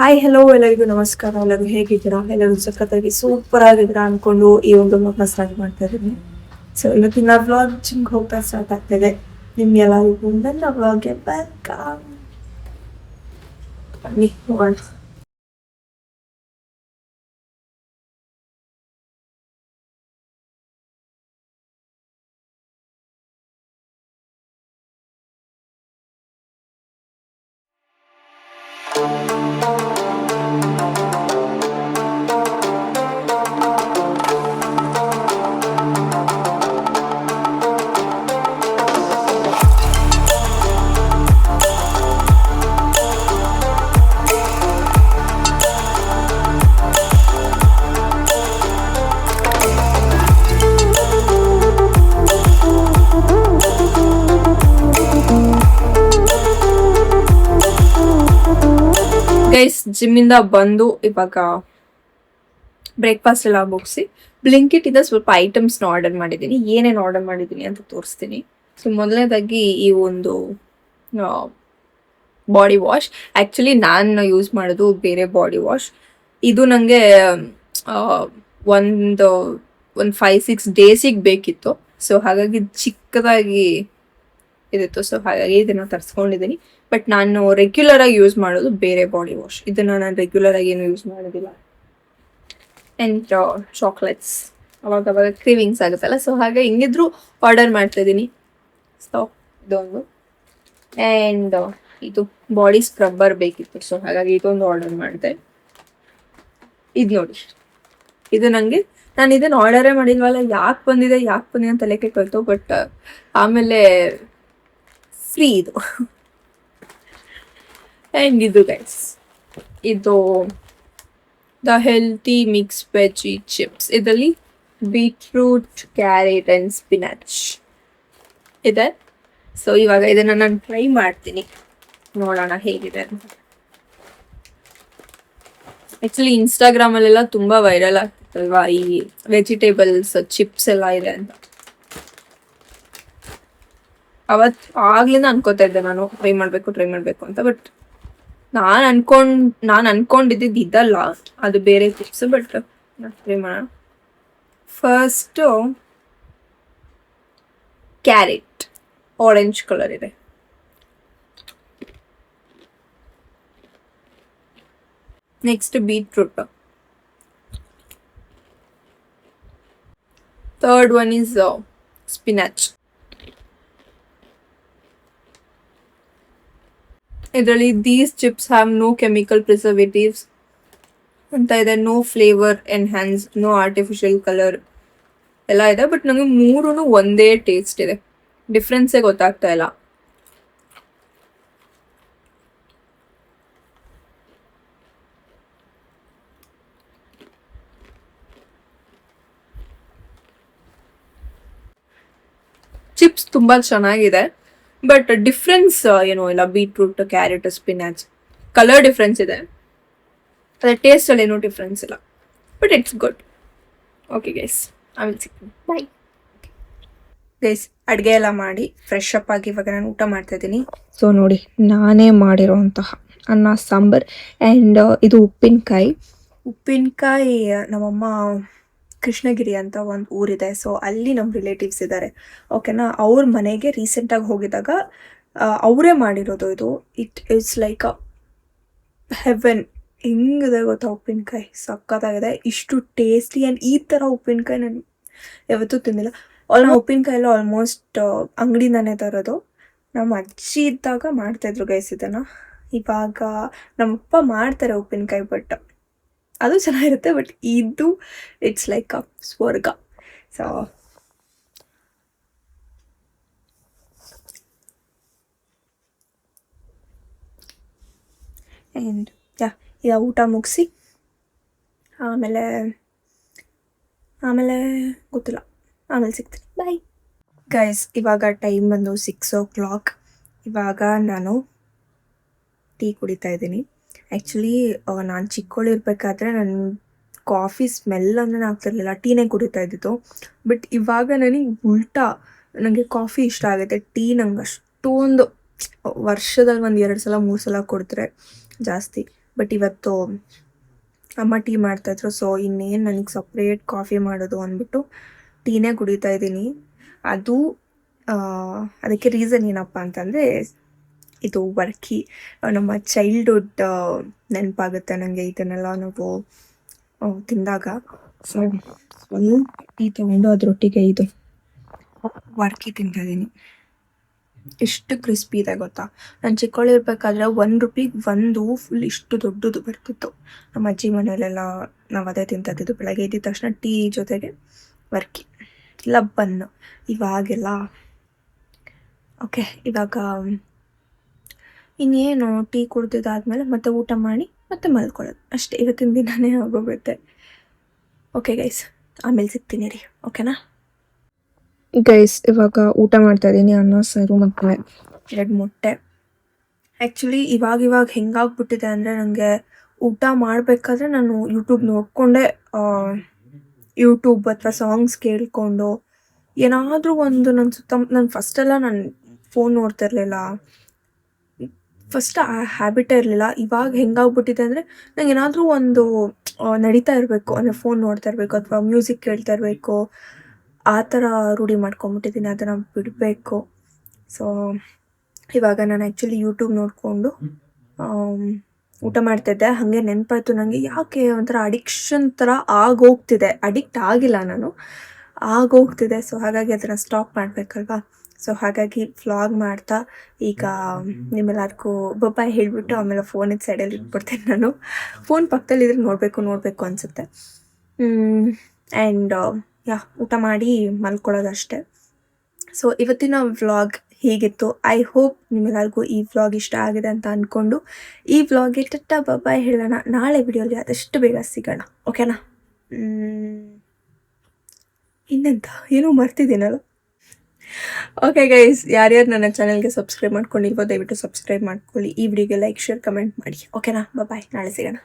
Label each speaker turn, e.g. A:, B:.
A: Hi hello ಎಲ್ಲರಿಗೂ ನಮಸ್ಕಾರ. ಎಲ್ಲರೂ ಹೇಗಿದ್ದೀರಾ? ಎಲ್ಲರೂ ಸಖತ್ತಾಗಿ ಸೂಪರ್ ಆಗಿದ್ದೀರಾ ಅನ್ಕೊಂಡು ಈ ಒಂದು ವ್ಲಾಗ್ನ ಸ್ಟಾರ್ಟ್ ಮಾಡ್ತಾ ಇದ್ದೀನಿ. ಸೊ ಇವತ್ತಿನ ವ್ಲಾಗ್ ಜಿಮ್ಗೆ ಹೋಗ್ತಾ ಸ್ಟಾರ್ಟ್ ಆಗ್ತಿದೆ. ನಿಮ್ಗೆಲ್ಲರಿಗೂ ನನ್ನ ವ್ಲಾಗ್ಗೆ ವೆಲ್ಕಮ್. ಬನ್ನಿ ಹೋಗೋಣ. ಗೈಸ್, ಜಿಮ್ಮಿಂದ ಬಂದು ಇವಾಗ ಬ್ರೇಕ್ಫಾಸ್ಟ್ ಎಲ್ಲ ಮುಗಿಸಿ ಬ್ಲಿಂಕಿಟ್ ಇಂದ ಸ್ವಲ್ಪ ಐಟಮ್ಸ್ನ ಆರ್ಡರ್ ಮಾಡಿದ್ದೀನಿ. ಏನೇನು ಆರ್ಡರ್ ಮಾಡಿದ್ದೀನಿ ಅಂತ ತೋರಿಸ್ತೀನಿ. ಸೊ ಮೊದಲನೇದಾಗಿ ಈ ಒಂದು ಬಾಡಿ ವಾಶ್. ಆ್ಯಕ್ಚುಲಿ ನಾನು ಯೂಸ್ ಮಾಡೋದು ಬೇರೆ ಬಾಡಿ ವಾಶ್. ಇದು ನನಗೆ ಒಂದು 5-6 ಡೇಸಿಗೆ ಬೇಕಿತ್ತು. ಸೊ ಹಾಗಾಗಿ ಚಿಕ್ಕದಾಗಿ ಇದಿತ್ತು. ಸೊ ಹಾಗಾಗಿ ಇದನ್ನು ತರಿಸ್ಕೊಂಡಿದ್ದೀನಿ. ಬಟ್ ನಾನು ರೆಗ್ಯುಲರ್ ಆಗಿ ಯೂಸ್ ಮಾಡೋದು ಬೇರೆ ಬಾಡಿ ವಾಶ್. ಇದನ್ನು ನಾನು ರೆಗ್ಯುಲರ್ ಆಗಿ ಏನು ಯೂಸ್ ಮಾಡೋದಿಲ್ಲ. ಆ್ಯಂಡ್ ಚಾಕ್ಲೇಟ್ಸ್ ಅವಾಗ ಕ್ರೀವಿಂಗ್ಸ್ ಆಗುತ್ತಲ್ಲ, ಸೊ ಹಾಗೆ ಹಿಂಗಿದ್ರು ಆರ್ಡರ್ ಮಾಡ್ತಾ ಇದ್ದೀನಿ. ಸೊ ಇದೊಂದು. ಆ್ಯಂಡ್ ಇದು ಬಾಡಿ ಸ್ಕ್ರಬ್ಬರ್ ಬೇಕಿತ್ತು. ಸೊ ಹಾಗಾಗಿ ಇದೊಂದು ಆರ್ಡರ್ ಮಾಡಿದೆ. ಇದು ನೋಡಿ, ಇದು ನನಗೆ, ನಾನು ಇದನ್ನು ಆರ್ಡರೇ ಮಾಡಿಲ್ವಲ್ಲ, ಯಾಕೆ ಬಂದಿದೆ ಅಂತ ತಲೆ ಕೆಟ್ಟೋಯ್ತು. ಬಟ್ ಆಮೇಲೆ ಫ್ರೀ ಇದು. ಆ್ಯಂಡ್ ಇದು ಗೈಸ್, ಇದು the healthy mix veggie chips. ಇದರಲ್ಲಿ ಬೀಟ್ರೂಟ್, ಕ್ಯಾರೆಟ್ ಆ್ಯಂಡ್ ಸ್ಪಿನಾಚ್ ಇದೆ. ಸೊ ಇವಾಗ ಇದನ್ನು ನಾನು ಟ್ರೈ ಮಾಡ್ತೀನಿ, ನೋಡೋಣ ಹೇಗಿದೆ ಅಂತ. ಆ್ಯಕ್ಚುಲಿ ಇನ್ಸ್ಟಾಗ್ರಾಮಲ್ಲೆಲ್ಲ ತುಂಬ ವೈರಲ್ ಆಗ್ತಿತ್ತಲ್ವಾ ಈ ವೆಜಿಟೇಬಲ್ಸ್ ಚಿಪ್ಸ್ ಎಲ್ಲ ಇದೆ ಅಂತ. ಆಗ್ಲಿಂದ ಅನ್ಕೋತಾ ಇದ್ದೆ ನಾನು ಟ್ರೈ ಮಾಡಬೇಕು ಅಂತ. ಬಟ್ ನಾನು ಅನ್ಕೊಂಡಿದ್ದು ಇದಲ್ಲ, ಅದು ಬೇರೆ ಚಿಪ್ಸ್. ಬಟ್ ಟ್ರೈ ಮಾಡೋಣ. ಫಸ್ಟು ಕ್ಯಾರೆಟ್, ಆರೆಂಜ್ ಕಲರ್ ಇದೆ. Next beetroot. Third one is spinach. ಇದರಲ್ಲಿ these chips have no chemical preservatives ಅಂತ ಇದೆ. No flavour enhance, no artificial colour ಎಲ್ಲ ಇದೆ. ಬಟ್ ನನಗೆ ಮೂರೂ ಒಂದೇ ಟೇಸ್ಟ್ ಇದೆ, ಡಿಫ್ರೆನ್ಸೇ ಗೊತ್ತಾಗ್ತಾ ಇಲ್ಲ. ಚಿಪ್ಸ್ ತುಂಬ ಚೆನ್ನಾಗಿದೆ, ಬಟ್ ಡಿಫ್ರೆನ್ಸ್ ಏನೋ ಇಲ್ಲ. Beetroot, carrot, spinach colour difference ಇದೆ, ಅದೇ ಟೇಸ್ಟಲ್ಲಿ ಏನೂ ಡಿಫ್ರೆನ್ಸ್ ಇಲ್ಲ. But it's good. Okay guys, ಆಮೇಲೆ ಸಿಗ್ತೀನಿ, ಬಾಯ್. ಗೈಸ್, ಅಡುಗೆ ಎಲ್ಲ ಮಾಡಿ ಫ್ರೆಶ್ ಅಪ್ ಆಗಿ ಇವಾಗ ನಾನು ಊಟ ಮಾಡ್ತಾಯಿದ್ದೀನಿ. ಸೊ ನೋಡಿ, ನಾನೇ ಮಾಡಿರೋಂತಹ ಅನ್ನ ಸಾಂಬಾರ್ ಆ್ಯಂಡ್ ಇದು ಉಪ್ಪಿನಕಾಯಿ. ನಮ್ಮಮ್ಮ ಕೃಷ್ಣಗಿರಿ ಅಂತ ಒಂದು ಊರಿದೆ. ಸೊ ಅಲ್ಲಿ ನಮ್ಮ ರಿಲೇಟಿವ್ಸ್ ಇದ್ದಾರೆ, ಓಕೆನಾ. ಅವ್ರ ಮನೆಗೆ ರೀಸೆಂಟಾಗಿ ಹೋಗಿದಾಗ ಅವರೇ ಮಾಡಿರೋದು ಇದು. It is like a Heaven. ಹೆಂಗಿದೆ ಗೊತ್ತಾ ಉಪ್ಪಿನಕಾಯಿ, ಸಕ್ಕತ್ತಾಗಿದೆ. ಇಷ್ಟು ಟೇಸ್ಟಿ ಆ್ಯಂಡ್ ಈ ಥರ ಉಪ್ಪಿನಕಾಯಿ ನಾನು ಯಾವತ್ತೂ ತಿಂದಿಲ್ಲ. ಉಪ್ಪಿನಕಾಯಿ ಎಲ್ಲ ಆಲ್ಮೋಸ್ಟ್ ಅಂಗಡಿಯಿಂದನೇ ತರೋದು. ನಮ್ಮ ಅಜ್ಜಿ ಇದ್ದಾಗ ಮಾಡ್ತಾಯಿದ್ರು ಗೈಸ್ ಇದನ್ನು. ಇವಾಗ ನಮ್ಮಪ್ಪ ಮಾಡ್ತಾರೆ ಉಪ್ಪಿನಕಾಯಿ, ಬಟ್ ಅದು ಚೆನ್ನಾಗಿರುತ್ತೆ. ಬಟ್ ಇದು ಇಟ್ಸ್ ಲೈಕ್ ಅ ಸ್ವರ್ಗ. ಸೊ ಆ್ಯಂಡ್ ಈಗ ಊಟ ಮುಗಿಸಿ ಆಮೇಲೆ ಗೊತ್ತಿಲ್ಲ, ಆಮೇಲೆ ಸಿಗ್ತೀನಿ, ಬಾಯ್. ಗೈಸ್, ಇವಾಗ ಟೈಮ್ ಬಂದು 6 o'clock. ಇವಾಗ ನಾನು ಟೀ ಕುಡಿತಾ ಇದ್ದೀನಿ. ಆ್ಯಕ್ಚುಲಿ ನಾನು ಚಿಕ್ಕವಳಿರ್ಬೇಕಾದ್ರೆ ನಾನು ಕಾಫಿ ಸ್ಮೆಲ್ ಅಂದ್ರೆ ಆಗ್ತಿರ್ಲಿಲ್ಲ, ಟೀನೇ ಕುಡಿತಾ ಇದ್ದಿತ್ತು. ಬಟ್ ಇವಾಗ ನನಗೆ ಉಲ್ಟಾ, ನನಗೆ ಕಾಫಿ ಇಷ್ಟ ಆಗುತ್ತೆ. ಟೀ ನಂಗೆ ಅಷ್ಟೊಂದು ವರ್ಷದಲ್ಲಿ 1-2 ಸಲ 3 ಸಲ ಕೊಡ್ತಾರೆ ಜಾಸ್ತಿ. ಬಟ್ ಇವತ್ತು ಅಮ್ಮ ಟೀ ಮಾಡ್ತಾಯಿದ್ರು. ಸೊ ಇನ್ನೇನು ನನಗೆ ಸಪ್ರೇಟ್ ಕಾಫಿ ಮಾಡೋದು ಅಂದ್ಬಿಟ್ಟು ಟೀನೇ ಕುಡಿತಾ ಇದ್ದೀನಿ. ಅದು ಅದಕ್ಕೆ ರೀಸನ್ ಏನಪ್ಪ ಅಂತಂದರೆ ಇದು ವರ್ಕಿ ನಮ್ಮ ಚೈಲ್ಡ್ಹುಡ್ ನೆನಪಾಗುತ್ತೆ ನನಗೆ ಇದನ್ನೆಲ್ಲ ನಾವು ತಿಂದಾಗ. ಸೊ ಸ್ವಲ್ಪ ಟೀ ತೊಗೊಂಡು ಅದರೊಟ್ಟಿಗೆ ಇದು ವರ್ಕಿ ತಿಂತಾಯಿದ್ದೀನಿ. ಎಷ್ಟು ಕ್ರಿಸ್ಪಿ ಇದೆ ಗೊತ್ತಾ. ನಾನು ಚಿಕ್ಕವಳಿರ್ಬೇಕಾದ್ರೆ ₹1 ಒಂದು ಫುಲ್ ಇಷ್ಟು ದೊಡ್ಡದು ಬರ್ತಿತ್ತು. ನಮ್ಮ ಅಜ್ಜಿ ಮನೆಯಲ್ಲೆಲ್ಲ ನಾವು ಅದೇ ತಿಂತಿದ್ದು. ಬೆಳಗ್ಗೆ ಎದ್ದ ತಕ್ಷಣ ಟೀ ಜೊತೆಗೆ ವರ್ಕಿ ಇಲ್ಲ ಬನ್ನು. ಇವಾಗೆಲ್ಲ ಓಕೆ, ಇವಾಗ ಇನ್ನೇನು ಟೀ ಕುಡ್ದಿದ್ದಾದ್ಮೇಲೆ ಮತ್ತೆ ಊಟ ಮಾಡಿ ಮತ್ತೆ ಮಲ್ಕೊಳ್ಳೋದು ಅಷ್ಟೇ. ಇವತ್ತಿನ ದಿನನೇ ಆಗೋಗುತ್ತೆ. ಓಕೆ ಗೈಸ್, ಆಮೇಲೆ ಸಿಗ್ತೀನಿ ರೀ, ಓಕೆನಾ ಗೈಸ್. ಇವಾಗ ಊಟ ಮಾಡ್ತಾಯಿದ್ದೀನಿ, ಅನ್ನ ಸಾರು ಮತ್ತು 2 ಮೊಟ್ಟೆ. ಆ್ಯಕ್ಚುಲಿ ಇವಾಗ ಹೆಂಗಾಗ್ಬಿಟ್ಟಿದೆ ಅಂದರೆ ನನಗೆ ಊಟ ಮಾಡಬೇಕಾದ್ರೆ ನಾನು ಯೂಟ್ಯೂಬ್ ನೋಡಿಕೊಂಡೆ, ಯೂಟ್ಯೂಬ್ ಅಥವಾ ಸಾಂಗ್ಸ್ ಕೇಳಿಕೊಂಡು ಏನಾದರೂ ಒಂದು ನನ್ನ ಸುತ್ತಮುತ್ತ. ನಾನು ಫಸ್ಟೆಲ್ಲ ನಾನು ಫೋನ್ ನೋಡ್ತಿರ್ಲಿಲ್ಲ, ಫಸ್ಟ್ ಆ ಹ್ಯಾಬಿಟೇ ಇರಲಿಲ್ಲ. ಇವಾಗ ಹೆಂಗಾಗ್ಬಿಟ್ಟಿದೆ ಅಂದರೆ ನಂಗೆ ಏನಾದರೂ ಒಂದು ನಡೀತಾ ಇರಬೇಕು ಅಂದರೆ ಫೋನ್ ನೋಡ್ತಾ ಇರಬೇಕು ಅಥವಾ ಮ್ಯೂಸಿಕ್ ಕೇಳ್ತಾ ಇರಬೇಕು, ಆ ಥರ ರೂಢಿ ಮಾಡ್ಕೊಂಬಿಟ್ಟಿದ್ದೀನಿ. ಅದನ್ನು ಬಿಡಬೇಕು. ಸೊ ಇವಾಗ ನಾನು ಆ್ಯಕ್ಚುಲಿ ಯೂಟ್ಯೂಬ್ ನೋಡಿಕೊಂಡು ಊಟ ಮಾಡ್ತಿದ್ದೆ. ಹಾಗೆ ನೆನಪಾಯ್ತು ನನಗೆ, ಯಾಕೆ ಒಂಥರ ಅಡಿಕ್ಷನ್ ಥರ ಆಗೋಗ್ತಿದೆ. ಅಡಿಕ್ಟ್ ಆಗಿಲ್ಲ ನಾನು, ಆಗೋಗ್ತಿದೆ. ಸೊ ಹಾಗಾಗಿ ಅದನ್ನು ಸ್ಟಾಪ್ ಮಾಡಬೇಕಲ್ವಾ. ಸೊ ಹಾಗಾಗಿ ವ್ಲಾಗ್ ಮಾಡ್ತಾ ಈಗ ನಿಮ್ಮೆಲ್ಲರಿಗೂ ಬಾಯ್ ಹೇಳಿಬಿಟ್ಟು ಆಮೇಲೆ ಫೋನಿದ್ದು ಸೈಡಲ್ಲಿ ಇಟ್ಬಿಡ್ತೇನೆ. ನಾನು ಫೋನ್ ಪಕ್ಕದಲ್ಲಿದ್ರೆ ನೋಡಬೇಕು ಅನಿಸುತ್ತೆ. ಆ್ಯಂಡ್ ಊಟ ಮಾಡಿ ಮಲ್ಕೊಳ್ಳೋದಷ್ಟೇ. ಸೊ ಇವತ್ತಿನ ವ್ಲಾಗ್ ಹೀಗಿತ್ತು. ಐ ಹೋಪ್ ನಿಮ್ಮೆಲ್ಲರಿಗೂ ಈ ವ್ಲಾಗ್ ಇಷ್ಟ ಆಗಿದೆ ಅಂತ ಅಂದ್ಕೊಂಡು ಈ ವ್ಲಾಗ್ಗೆ ಬಾಯ್ ಹೇಳೋಣ. ನಾಳೆ ವಿಡಿಯೋಲಿ ಆದಷ್ಟು ಬೇಗ ಸಿಗೋಣ, ಓಕೆನಾ. ಇನ್ನೆಂತ ಏನೋ ಮರ್ತಿದ್ದೀನಲ್ಲ. ಓಕೆ ಗೈಸ್, ಯಾರ್ಯಾರು ನನ್ನ ಚಾನಲ್ಗೆ ಸಬ್ಸ್ಕ್ರೈಬ್ ಮಾಡ್ಕೊಂಡಿಲ್ವೋ ದಯವಿಟ್ಟು ಸಬ್ಸ್ಕ್ರೈಬ್ ಮಾಡ್ಕೊಳ್ಳಿ. ಈ ವಿಡಿಯೋಗೆ ಲೈಕ್, ಶೇರ್, ಕಮೆಂಟ್ ಮಾಡಿ, ಓಕೆನಾ. ಬಾಯ್, ನಾಳೆ ಸಿಗೋಣ.